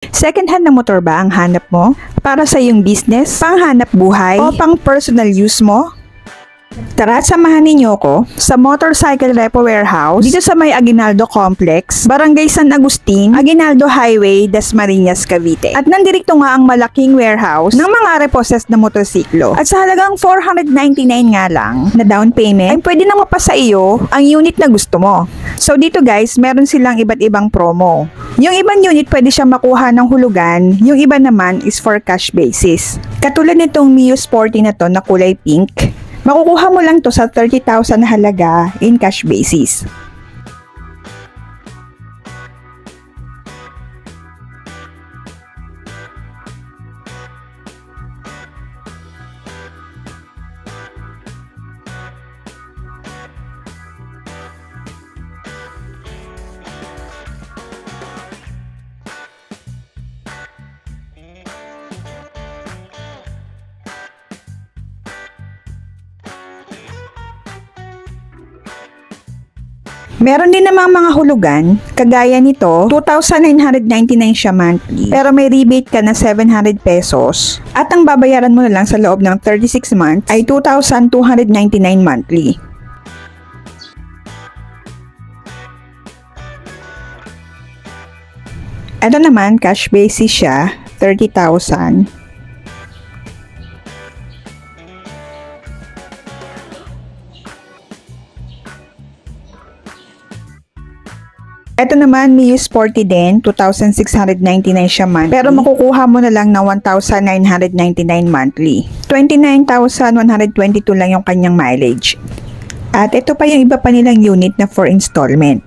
Second hand na motor ba ang hanap mo? Para sa iyong business, panghanap buhay, o pang personal use mo? Tara, samahan ninyo ko sa Motorcycle Repo Warehouse dito sa may Aguinaldo Complex, Barangay San Agustin, Aguinaldo Highway, Dasmariñas, Cavite. At nandirito nga ang malaking warehouse ng mga repossessed na motorsiklo. At sa halagang 499 nga lang na down payment, ay pwede nang mapasa iyo ang unit na gusto mo. So dito guys, meron silang iba't ibang promo. Yung ibang unit pwede siyang makuha ng hulugan, yung iba naman is for cash basis. Katulad nitong Mio Sporty na to na kulay pink. Makukuha mo lang to sa 30,000 na halaga in cash basis. Meron din namang mga hulugan, kagaya nito, 2,999 siya monthly, pero may rebate ka na 700 pesos. At ang babayaran mo na lang sa loob ng 36 months ay 2,299 monthly. Ito naman, cash basis siya, 30,000. Ito naman, Mio Sporty din, 2,699 siya monthly. Pero makukuha mo na lang na 1,999 monthly. 29,122 lang yung kanyang mileage. At ito pa yung iba pa nilang unit na for installment.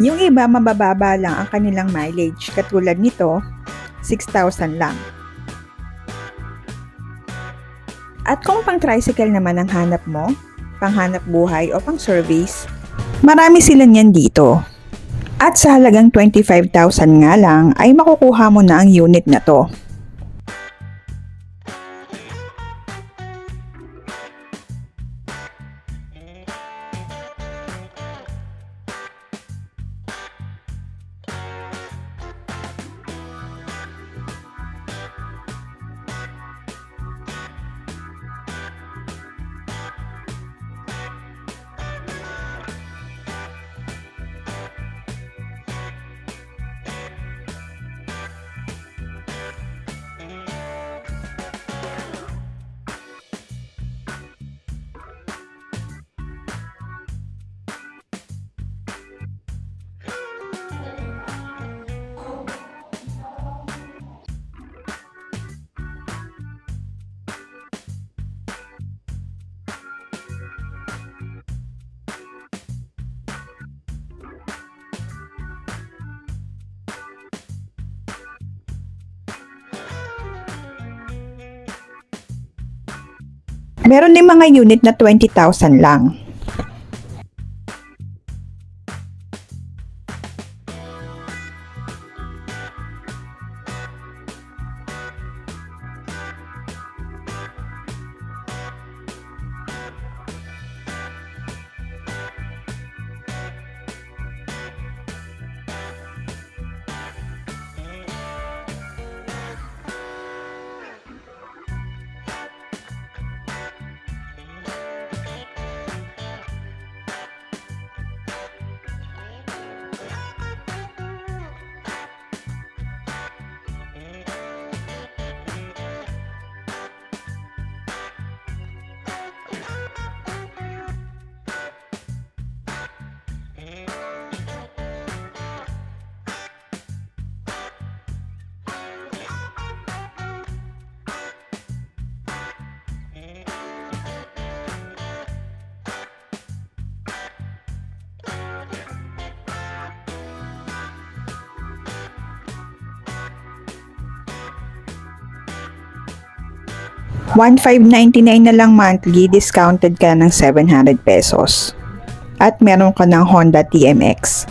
Yung iba mabababa lang ang kanilang mileage, katulad nito, 6,000 lang. At kung pang tricycle naman ang hanap mo, pang hanap buhay o pang service, marami sila niyan dito. At sa halagang 25,000 nga lang ay makukuha mo na ang unit na to. Meron din mga unit na 20,000 lang. 1,599 na lang monthly, discounted ka ng 700 pesos. At meron ka ng Honda TMX.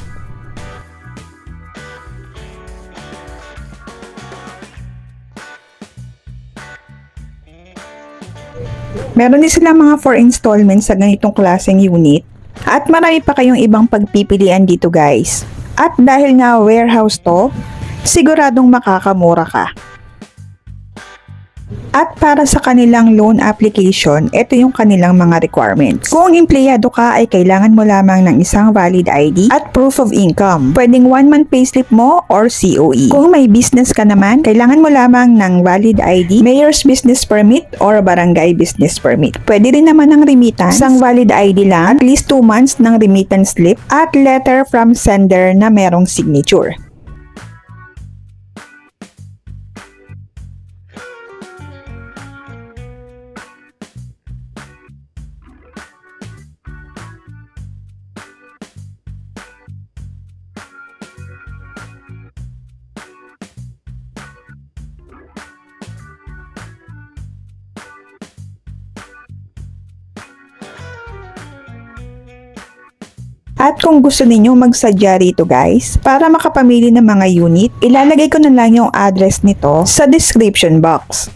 Meron din silang mga 4 installments sa ganitong klaseng unit. At marami pa kayong ibang pagpipilian dito guys. At dahil nga warehouse to, siguradong makakamura ka. At para sa kanilang loan application, ito yung kanilang mga requirements. Kung empleyado ka ay kailangan mo lamang ng isang valid ID at proof of income. Pwedeng 1-month payslip mo or COE. Kung may business ka naman, kailangan mo lamang ng valid ID, mayor's business permit or barangay business permit. Pwede rin naman ng remittance, isang valid ID lang, at least 2 months ng remittance slip at letter from sender na merong signature. At kung gusto ninyo magsadya rito guys, para makapamili ng mga unit, ilalagay ko na lang yung address nito sa description box.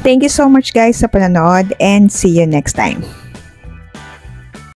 Thank you so much guys sa panonood and see you next time.